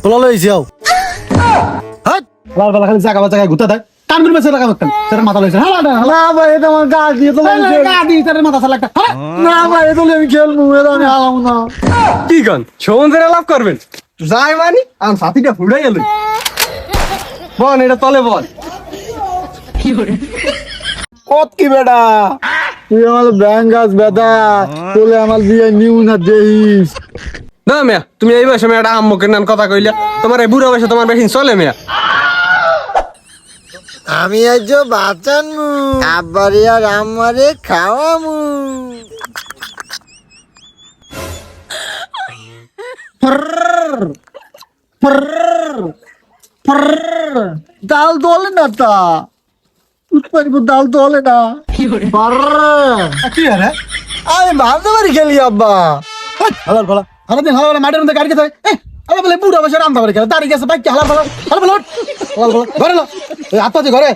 পোলা লইছি আও হাট লাল বালা খালি জায়গা ঘুরতে দেয় কান করে মেসে লাগা মতন সেটা মাথা লইছে না ভাই এটা আমার গা দিয়ে তো গা দিয়ে তার মাথা সালাকটা না ভাই এটা আমি খেলবো এটা আমি হালাম না কি গান সমুদ্রে লাভ করবেন যাই মানি আমার সাথীটা ফুড়ে গেল বল এটা তলে বল কত কি বেটা তুই আমার ব্যাংক গাছ বেটা তোলে আমার বিয়ে নিউ না দেইস না মিয়া তুমি এই বয়সে মেয়েটা আম্মুকে নান কথা কইলা তোমার এই বুড়ো বয়সে তোমার বেশি চলে মিয়া আমি আজ বাঁচানমু আব্বারে আর আমারে খাওয়ামু ডাল দলে না তা উৎপাদিত ডাল দলে না কি আরে আমি ভাবতে পারি খেলি আব্বা হালার ভালা সারাদিন হালা মাঠের মধ্যে গাড়ি খেতে আবার বলে বুড়ো বসে রান্না করে খেলে দাঁড়িয়ে গেছে বাইক হালার ভালা হালার ভালা ঘরে লো আত্মাতে ঘরে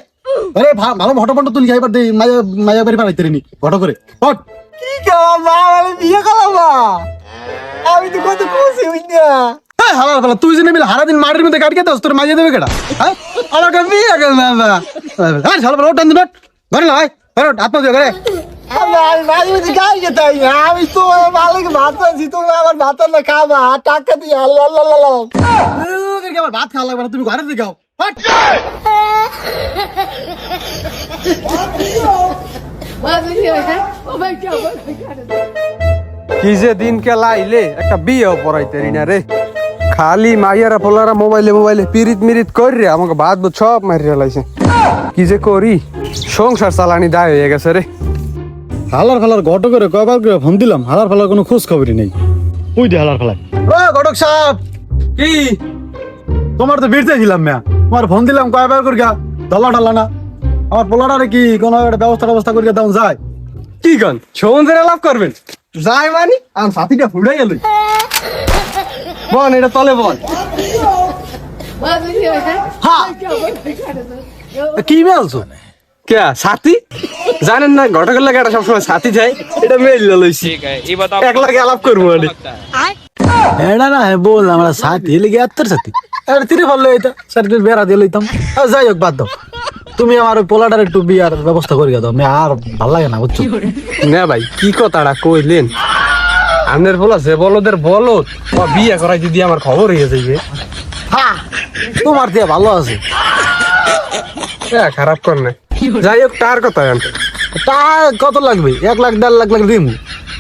ঘরে ভালো ফটো ফটো তুলি এবার দিই মায়া বাড়ি পাঠাইতে নি ফটো করে হট কি মা আমি বিয়ে করলাম আমি তো কত খুশি হই না হালার ভালা তুই জেনে মিলে সারাদিন মাঠের মধ্যে গাড়ি খেতে তোর মাঝে দেবে কেটা হ্যাঁ আমার বিয়ে করলাম হ্যাঁ হালার ভালা ওটা দিন ঘরে লো ভাই ঘরে আত্মাতে ঘরে আমি তো মালিক ভাত আছি তুমি আমার ভাত না খাবা টাকা দিয়ে আল্লাহ আমার ভাত খাওয়া লাগবে না তুমি ঘরে দিকে কি যে দিন কে লাইলে একটা বিয়েও পড়াইতে না রে খালি মাইয়ারা পোলারা মোবাইলে পিরিত মিরিত করে আমাকে ভাত বুত সব মারিয়া লাইছে কি যে করি সংসার চালানি দায় হয়ে গেছে রে হালার ফালার ঘটক করে কয়বার করে ফোন দিলাম হালার ফালার কোনো খোঁজ খবরই নেই ওই দে হালার ফালার ও ঘটক সাহেব কি তোমার তো বিরতে দিলাম মিয়া তোমার ফোন দিলাম কয়বার করে ডলা ডালা না আমার পোলাটারে কি কোনো একটা ব্যবস্থা করে দেওয়া যায় কি গান সমুদ্রে লাভ করবেন যাই মানি আমার সাথীটা ফুড়ে গেল বল এটা তলে বল কি বলছো কে সাথী জানেন না ঘটকের লাগে একটা সবসময় সাথী যায় এটা মেল লইছি এক লাগে আলাপ করবো এটা না হ্যাঁ বল আমরা সাথী লেগে আত্মার সাথী এটা তিরে ভালো এটা সাথীর বেড়া দিয়ে লইতাম যাই হোক বাদ দাও তুমি আমার ওই পোলাটার একটু বিয়ার ব্যবস্থা করে দাও আমি আর ভাল লাগে না বুঝছো না ভাই কি কথাটা কইলেন আপনার বলা যে বলদের বলদ বিয়ে করাই যদি আমার খবর হয়ে যাইবে হ্যাঁ তোমার দিয়ে ভালো আছে খারাপ কর না যাই হোক তার কথা আনতে তার কত লাগবে 1 লাখ 1.5 লাখ লাগবে দিম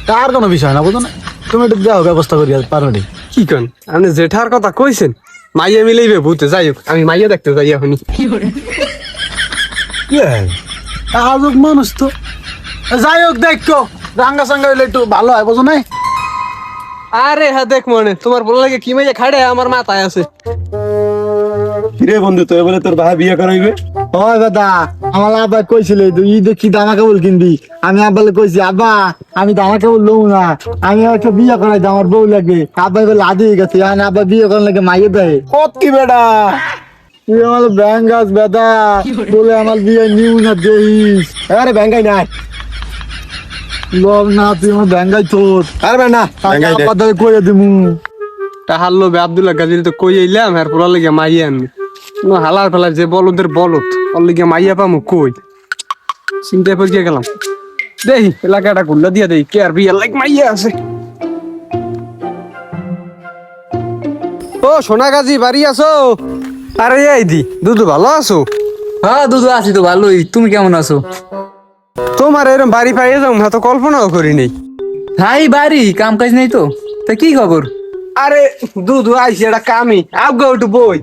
তার কোনো বিষয় না বুঝো না তুমি একটু দাও ব্যবস্থা করি পারো নি কি কন আপনি জেঠার কথা কইছেন মাইয়া মিলাইবে ভূতে যাই হোক আমি মাইয়া দেখতে যাই এখনই আজব মানুষ তো যাই হোক দেখো রাঙ্গা সাঙ্গা হইলে একটু ভালো হয় বুঝো নাই আরে হ্যাঁ দেখ মনে তোমার বল লাগে কি মাইয়া খাড়ে আমার মাথায় আছে রে বন্ধু তুই বলে তোর ভাই বিয়ে করাইবে ওই দাদা আমার আব্বা কইছিল তুই দেখি দামা কেবল কিনবি আমি আব্বালে কইছি আব্বা আমি দামা কেবল লও না আমি একটা বিয়ে করাই আমার বউ লাগবে আব্বা বলে আদি গেছে আমি আব্বা বিয়ে করার লাগে মাইয়ে দেয় কত কি বেটা তুই আমার ব্যাংক গাছ বেটা বলে আমার বিয়ে নিউ না দেইস আরে ব্যাংকাই নাই লব না তুই আমার ব্যাংকাই তোর আরে না আব্বা ধরে কইয়া দিমু তাহার লোভে আব্দুল্লাহ গাজীর তো কই আইলাম আর পোলা লেগে মাইয়া আনবি হালার ফেলার যে বলদের বলত ওর লেগে মাইয়া পামু কই চিন্তায় পড়ে গেলাম দেখি এলাকাটা গুল্লা দিয়া দেই কে আর বিয়ার লাইক মাইয়া আছে ও সোনা গাজী বাড়ি আছো আরে এই দি দুদু ভালো আছো হ্যাঁ দুধু আছি তো ভালোই তুমি কেমন আছো তোমার এরকম বাড়ি পাইয়ে যাও না তো কল্পনাও করি নেই হাই বাড়ি কাম কাজ নেই তো তা কি খবর আরে দুদু আইসি এটা কামি আগে একটু বই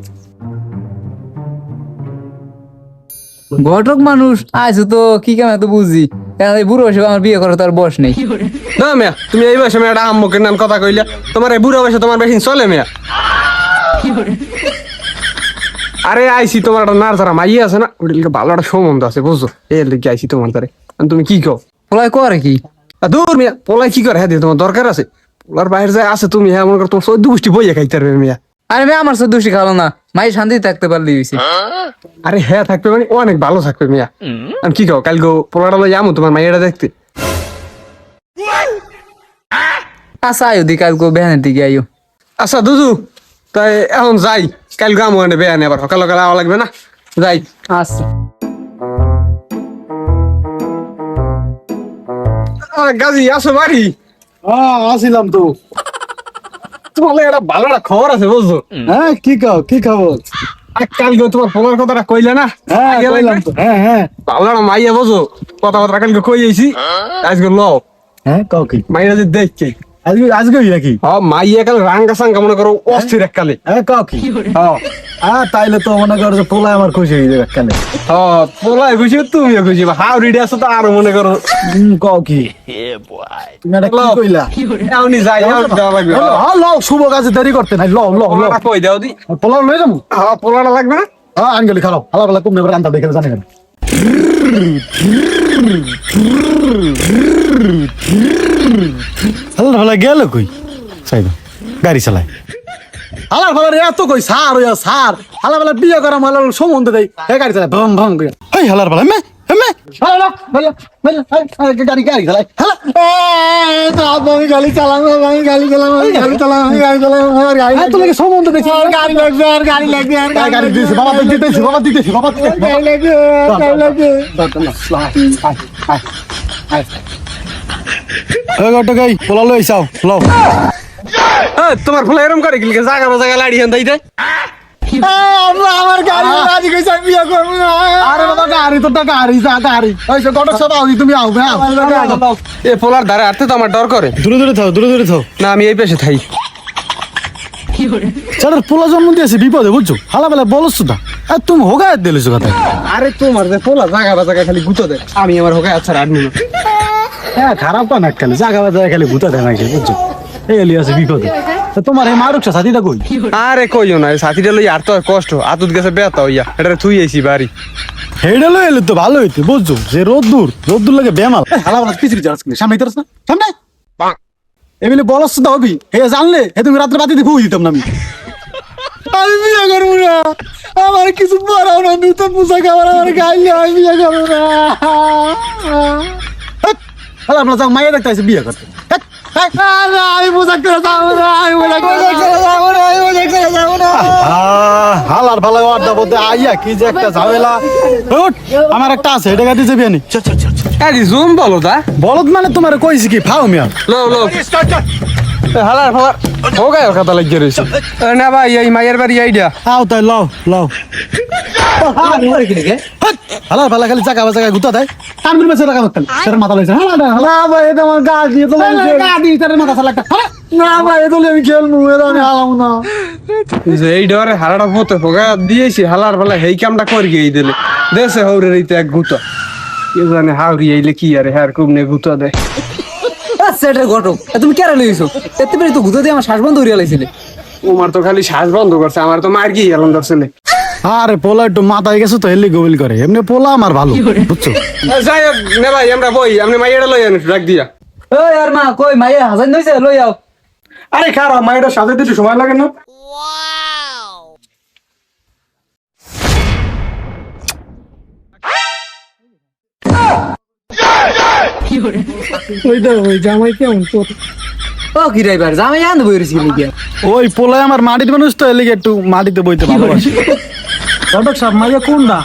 ঘটক মানুষ আইসো তো কি কেমন এত বুঝি বুড়ো বয়সে আমার বিয়ে করার তার বয়স নেই না মিয়া তুমি এই বয়সে মেয়েটা আম্মুকে নাম কথা কইলা তোমার এই বুড়ো বয়সে তোমার বেশি চলে মিয়া আরে আইসি তোমার একটা নার্সারা মাইয়া আছে না ওটা ভালো একটা সম্বন্ধ আছে বুঝছো এর লিখে আইসি তোমার তারে তুমি কি কও পোলাই করে কি দূর মিয়া পোলাই কি করে হ্যাঁ তোমার দরকার আছে পোলার বাইরে যায় আছে তুমি হ্যাঁ মনে করো তোমার 14 গোষ্ঠী বইয়া খাইতে পারবে মিয়া আরে ভাই আমার সাথে দোষী খালো না মাই শান্তি থাকতে পারলি হইছে আরে হ্যাঁ থাকবে মানে অনেক ভালো থাকবে মিয়া আমি কি কও কালকে পোলাটা লই যাবো তোমার মাইয়াটা দেখতে আচ্ছা আয়ো দি কালকে বেহানের দিকে আয়ো আচ্ছা দুদু তাই এখন যাই, কাল গাম ওখানে বেয়া নেবার সকাল সকাল আওয়া লাগবে না, যাই। আচ্ছা গাজী আসো বাড়ি? আসিলাম তো। তোমার একটা ভালো একটা খবর আছে বুঝছো? হ্যাঁ, কি খবর? কালকে তোমার ফোনের কথাটা কইলে না? হ্যাঁ, আগে কইলাম তো। হ্যাঁ ভালো একটা মাইয়া বুঝো, কথাবার্তা কালকে কই আইছি, আজকে লও হ্যাঁ, কাও কি? মাইয়া যে দেখছি। আজকে নাকি? মাইয়া কাল রাঙ্গা সাঙ্গা মনে করো অস্থির এককালে। হ্যাঁ, কাও কি? তাইলে তো মনে করো যে পোলা আমার খুশি হয়ে যাবে একখানে। পোলাই খুশি, তুমিও খুশি, হাওড়িটা আছো তো আরো মনে করো। কাও কি? তুমি এটা কি কইলা? এমনি যাই, দেওয়া লাগবে। লও, শুভ কাজে দেরি করতে নাই। লও পোলাটা কই দাও দি। পোলা লয়ে যাবো। পোলাটা লাগবে না? আনগেলি খারাপ হালা কম নেবার আনতে দেখে জানি না। হালা গেল কই? সাইড গাড়ি চালায়। হালার ফালার এত কই সার হইয়া সার। হালা ফালা বিয়ে করা মালার সম্বন্ধে দেয়, হে গাড়ি চালায় ভং ভং করে। এই হালার ফালা মে হালা গাড়ি চালায়। হালা আমি গাড়ি চালাম, আমি গাড়ি চালাম, আমি গাড়ি চালাম, আমি গাড়ি চালাম, আমার গাড়ি তো লাগে সম্বন্ধে দেখছি। গাড়ি লাগবে, আর গাড়ি লাগবে, আর গাড়ি দিতেছি বাবা, দিতেছি বাবা, দিতেছি বাবা, গাড়ি লাগবে, গাড়ি লাগবে। এই গটো গাই পোলা লই যাও, লও। তোমার ফুলা এরম করে গেলে জায়গা জায়গা লাড়ি হেন দিতে। আমার গাড়ি রাজি কইছে বিয়ে করব না। আরে বাবা গাড়ি তো গাড়ি যা গাড়ি। ওই সে গটো সব আউই, তুমি আও না। এ পোলার ধারে হাঁটতে তো আমার ডর করে। দূরে দূরে থাও। না আমি এই পেশে থাই। স্যার পোলা জন্ম দিয়েছে বিপদে, বুঝছো? হালা বেলা বলছ না, আর তুমি হোগায় দিলেছো কথা। আরে তোমার যে পোলা জায়গা জায়গা খালি গুতো দেয়, আমি আমার হোক আচ্ছা রাখবো না। হ্যাঁ, খারাপ তো না খালি জায়গা বাজায় খালি গুতা দেয় নাকি, বুঝছো? এই এলি আছে বিপদে। তোমার এই মারুকসা সাথীটা কই? আরে কইও না, সাথীটা লই আর তো কষ্ট, আতুত গেছে বেতা হইয়া, এটা থুই আইছি বাড়ি। হেডে লই এলে তো ভালো হইতো, বুঝছো? যে রোদ্দুর লাগে বেমাল। হালা বেলা পিছিয়ে যাস সামনে ইতরস না, সামনে এমনি বলস তো হবি। হে জানলে হে তুমি রাত্রে বাতি দিয়ে ফুই দিতাম না আমি। আমি বিয়ে করবো না, আমার কিছু পড়াও না, নতুন পোশাক আমার গাইলে আমি বিয়ে করবো না। হ্যালো, আপনার যাও মাইয়া দেখতে আছে বিয়ে করতে। আমি পোশাক করে যাবো না, আমি পোশাক করে যাবো না, আমি পোশাক করে যাবো না। হালার ভালো আড্ডা বলতে আইয়া কি যে একটা ঝামেলা। আমার একটা আছে, এটা গাড়ি যাবি আনি। আরে জুম বলো দা, বলদ মানে তোমার কইছি কি ফাও মিয়া। লো হালার ফালার হোগায় কথা লাগিয়ে রয়েছে না ভাই, এই মায়ের বাড়ি আইডিয়া। আও তাই লও হালার ভালো খালি জায়গা জায়গায় গুতা দেয়। কানগুলো বেঁচে রাখা দরকার, সেটার মাথা লইছে। না ভাই, এটা আমার গাড়ি, গাড়ি সেটার মাথা চালাক। না ভাই, এটা আমি খেলবো, এটা আমি হারাবো না। এই ডরে হালাটা হতে হোগা দিয়েছি, হালার বেলা এই কামটা করি গিয়ে দিলে দেশে হৌরে রইতে এক গুতা, কে জানে হাওড়ি আইলে কি আরে হ্যার কুমনে গুতা দেয়। সেটা ঘটক, তুমি কেন লইছো? এতে পেরে তো গুঁতো দিয়ে আমার শ্বাস বন্ধ করিয়া লাইছিলে। তোমার তো খালি শ্বাস বন্ধ করছে, আমার তো মার গিয়ে গেলাম দর্শনে। আরে পোলা একটু মাথায় গেছে তো হেলি গোবিল করে, এমনি পোলা আমার ভালো, বুঝছো? যাই হোক নে ভাই, আমরা বই, আপনি মাইয়াটা লই আন রাখ দিয়া। ওই আর মা কই মাইয়া হাজার নইছে, লই আও। আরে খারাপ, মাইয়াটা সাজাতে একটু সময় লাগে না? ওই জামাই কেমন? ও কি ড্রাইভার জামাই আনতে বইরেছি লিগিয়া। ওই পোলায় আমার মাটির মানুষ তো এলিগে একটু মাটিতে বইতে ভালোবাসি। ঘটক সাহেব মাইয়া কোনটা?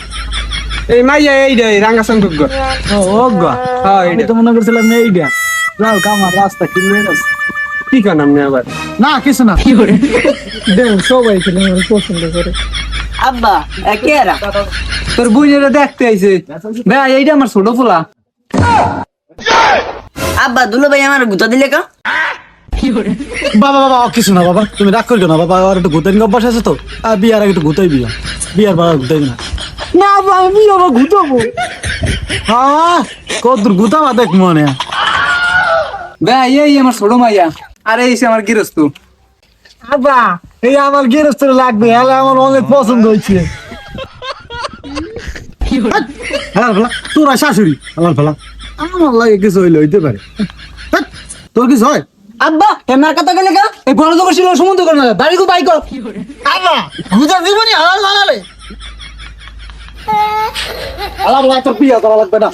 এই মাইয়া এইটা রাঙ্গা সংযোগ। ও গা, হ্যাঁ আমি তো মনে করছিলাম এইটা। যাও কামার রাস্তা ক্লিয়ার আছে। কি কান আপনি আবার? না কিছু না। দেখুন সবাই ছিলেন পছন্দ করে। আব্বা একেরা তোর বুইনেরা দেখতে আইছে। ভাই এইটা আমার ছোট পোলা। আব্বা দুলো ভাই আমার গুতা দিলে কা? বাবা কিছু না বাবা, তুমি রাগ করিও না বাবা, আর একটু গুতাই অভ্যাস আছে তো। আর বিয়ার আগে একটু গুতাই বিয়ার বাবা গুতাই না। না বাবা, আমি বাবা গুতাবো। হ্যাঁ কত গুতাবা দেখ মনে। ভাই এই আমার ছোট মাইয়া, আর এই আমার গৃহস্থ। আব্বা এই আমার গৃহস্থ লাগবে, হলে আমার অনেক পছন্দ হয়েছে। তোরা শাশুড়ি আমার ফেলা, আমার লাগে কিছু হইলে হইতে পারে। তোর কিছু হয়? আব্বা এমার কথা গেলে কা? এই বড় তো ছিল সমুদ্র কর না, বাড়ি কো বাইক। আব্বা গুজা জীবনী হালাল লাগালে আলাদা তোর বিয়ে করা লাগবে না।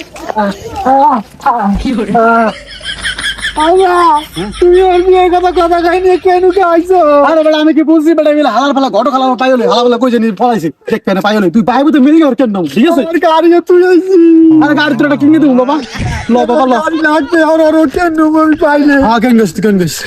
তুমি ওর বিয়ের কথা খাই নিয়ে কেন আইছো? আরে বেটা আমি কি বুঝছি বেটা এগুলো হালাল ফালা ঘটো খালা পাইও হালাল ফালা কই জানি ফলাইছে দেখ কেন পাইও তুই পাইবো তো মিলি আর কেন ঠিক আছে আমার গাড়ি তুই আইছি। আরে গাড়ি তোরা কিনে দেবো বাবা ল বাবা ল গাড়ি লাগবে আর কেন আমি পাইলে। কেন গেছিস